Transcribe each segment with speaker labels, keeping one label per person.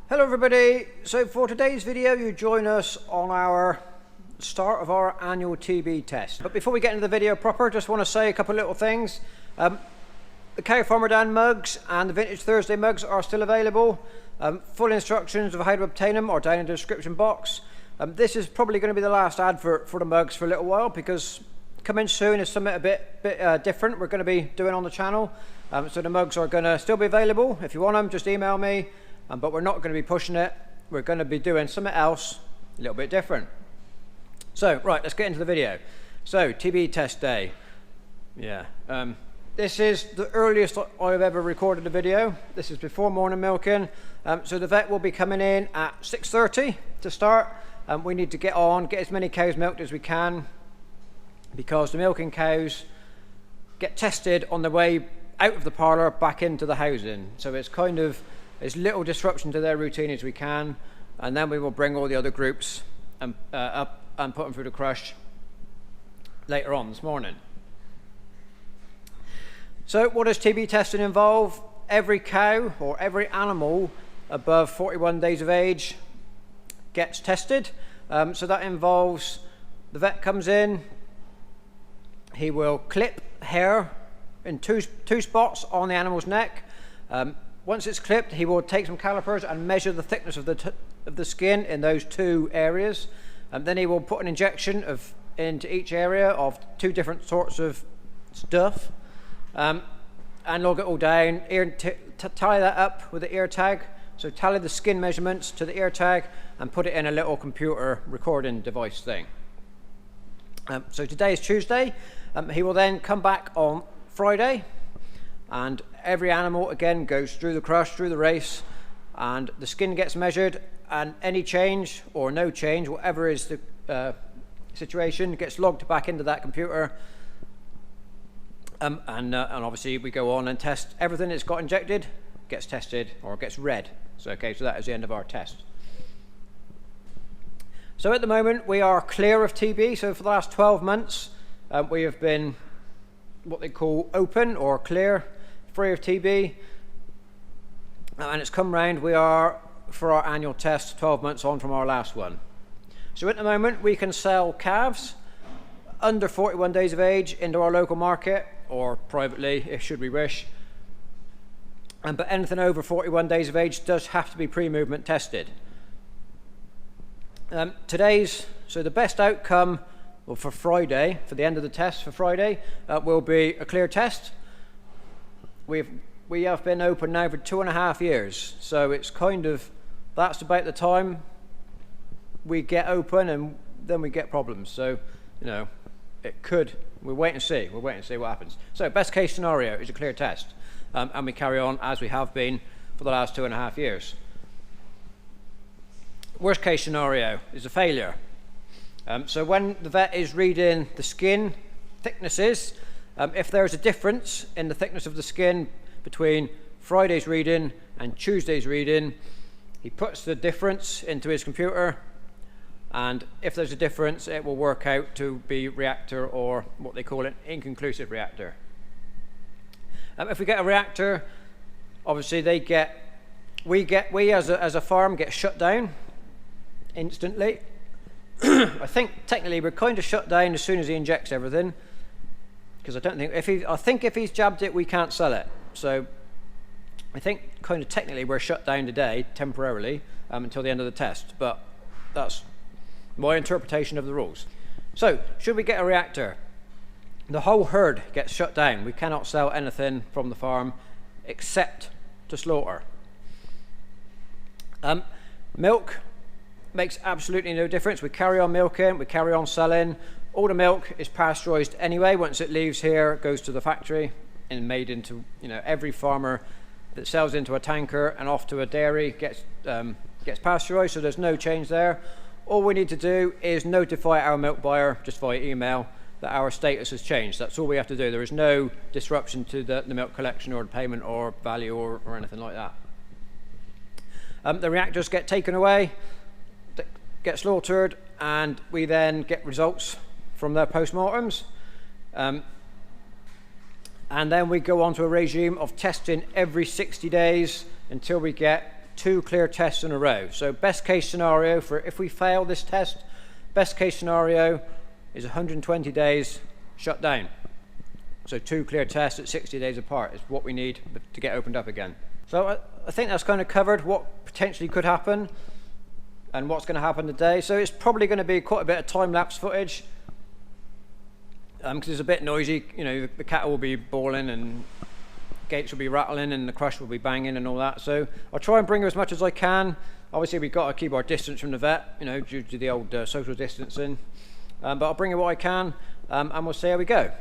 Speaker 1: Hello everybody, so for today's video you join us on our start of our annual TB test. But before we get into the video proper, just want to say a couple of little things. The Cow Farmer Dan mugs and the Vintage Thursday mugs are still available. Full instructions of how to obtain them are down in the description box. This is probably going to be the last advert for the mugs for a little while because coming soon is something a bit different we're going to be doing on the channel. So the mugs are going to still be available. If you want them, just email me. But we're not going to be pushing it. We're going to be doing something else a little bit different. So, right, let's get into the video. So, TB test day. Yeah. This is the earliest I've ever recorded a video. This is before morning milking. So the vet will be coming in at 6:30 to start. We need to get as many cows milked as we can because the milking cows get tested on the way out of the parlour back into the housing. So it's kind of as little disruption to their routine as we can, and then we will bring all the other groups up and put them through the crush later on this morning. So what does TB testing involve? Every cow or every animal above 41 days of age gets tested. So that involves the vet comes in, he will clip hair in two spots on the animal's neck. Once it's clipped, he will take some calipers and measure the thickness of the skin in those two areas. Then he will put an injection into each area of two different sorts of stuff and log it all down, tie that up with the ear tag. So tally the skin measurements to the ear tag and put it in a little computer recording device thing. So today is Tuesday. He will then come back on Friday, and every animal again goes through the crush, through the race, and the skin gets measured, and any change or no change, whatever is the situation, gets logged back into that computer. And obviously we go on and test everything that's got injected, gets tested or gets read. So okay, so that is the end of our test. So at the moment we are clear of TB. So for the last 12 months we have been what they call open or clear, free of TB, and it's come round. We are for our annual test 12 months on from our last one. So at the moment we can sell calves under 41 days of age into our local market or privately if should we wish, but anything over 41 days of age does have to be pre-movement tested. So the best outcome, well, for Friday, for the end of the test for Friday, will be a clear test. We have been open now for 2.5 years, so it's kind of, that's about the time we get open and then we get problems. So, you know, it could, we'll wait and see what happens. So best case scenario is a clear test, and we carry on as we have been for the last 2.5 years. Worst case scenario is a failure. So when the vet is reading the skin thicknesses, if there's a difference in the thickness of the skin between Friday's reading and Tuesday's reading, he puts the difference into his computer, and if there's a difference it will work out to be reactor or what they call an inconclusive reactor. If we get a reactor, obviously we as a farm get shut down instantly. I think technically we're kind of shut down as soon as he injects everything, because I think if he's jabbed it we can't sell it. So I think kind of technically we're shut down today temporarily until the end of the test, but that's my interpretation of the rules. So should we get a reactor, the whole herd gets shut down. We cannot sell anything from the farm except to slaughter. Milk makes absolutely no difference. We carry on milking, we carry on selling. All the milk is pasteurized anyway. Once it leaves here, it goes to the factory and made into, you know, every farmer that sells into a tanker and off to a dairy gets pasteurized, so there's no change there. All we need to do is notify our milk buyer just via email that our status has changed. That's all we have to do. There is no disruption to the milk collection or the payment or value or anything like that. The reactors get taken away, get slaughtered, and we then get results from their postmortems. And then we go on to a regime of testing every 60 days until we get 2 clear tests in a row. So best case scenario for if we fail this test, best case scenario is 120 days shut down. So 2 clear tests at 60 days apart is what we need to get opened up again. So I think that's kind of covered what potentially could happen and what's going to happen today. So it's probably going to be quite a bit of time-lapse footage because it's a bit noisy. You know, the cattle will be bawling and gates will be rattling and the crush will be banging and all that. So I'll try and bring you as much as I can. Obviously we've got to keep our distance from the vet, you know, due to the old social distancing. But I'll bring you what I can and we'll see how we go.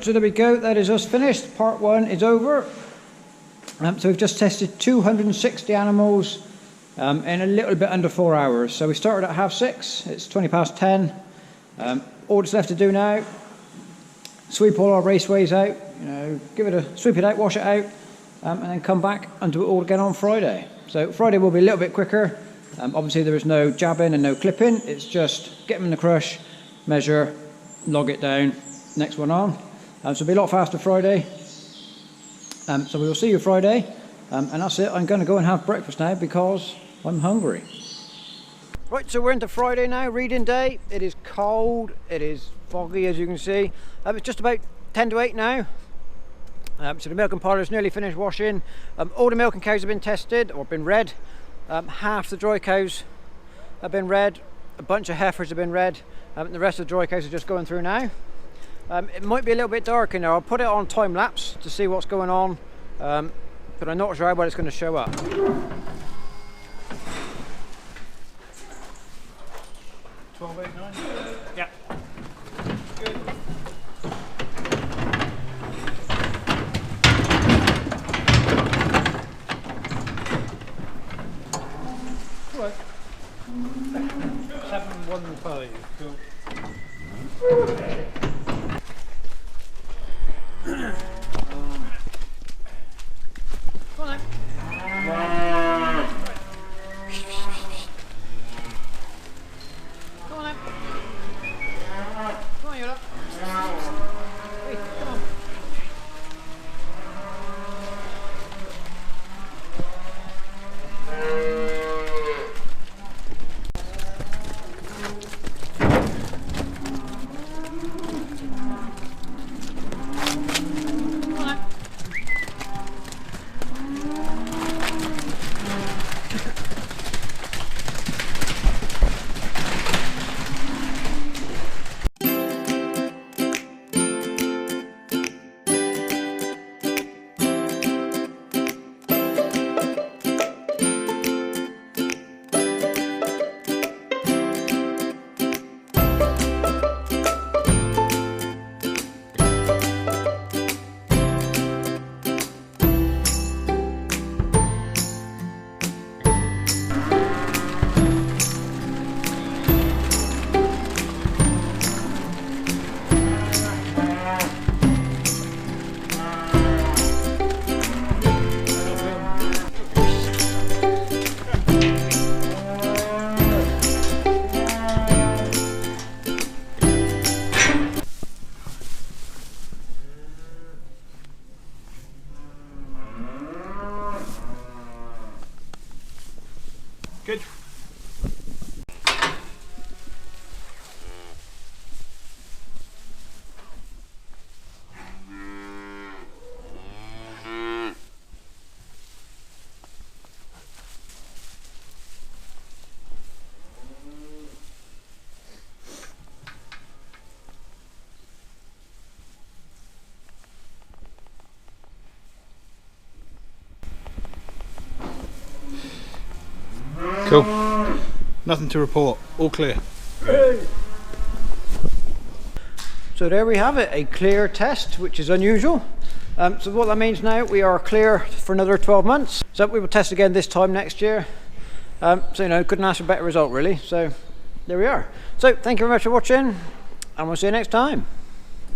Speaker 1: so there we go, that is us finished. Part 1 is over. So we've just tested 260 animals in a little bit under 4 hours. So we started at 6:30, it's 10:20. All that's left to do now, sweep all our raceways out, give it a sweep it out, wash it out, and then come back and do it all again on Friday. So Friday will be a little bit quicker. Obviously there is no jabbing and no clipping, it's just get them in the crush, measure, log it down, next one on. So it'll be a lot faster Friday. So we will see you Friday, and that's it. I'm going to go and have breakfast now because I'm hungry. Right, so we're into Friday now, reading day. It is cold, it is foggy as you can see. It's just about 10 to 8 now. So the milking parlour is nearly finished washing. All the milking cows have been tested or been read. Half the dry cows have been read, a bunch of heifers have been read, and the rest of the dry cows are just going through now. It might be a little bit dark in there. I'll put it on time lapse to see what's going on, but I'm not sure how well it's going to show up.
Speaker 2: 12:89? Yeah. Good. What? 7:15. Cool. Come on then. Come on then. Come on, Yoda. Hey, come on. Good. Cool. Nothing to report. All clear.
Speaker 1: So there we have it, a clear test, which is unusual. So what that means now, we are clear for another 12 months. So we will test again this time next year. So couldn't ask for a better result really. So there we are. So thank you very much for watching, and we'll see you next time.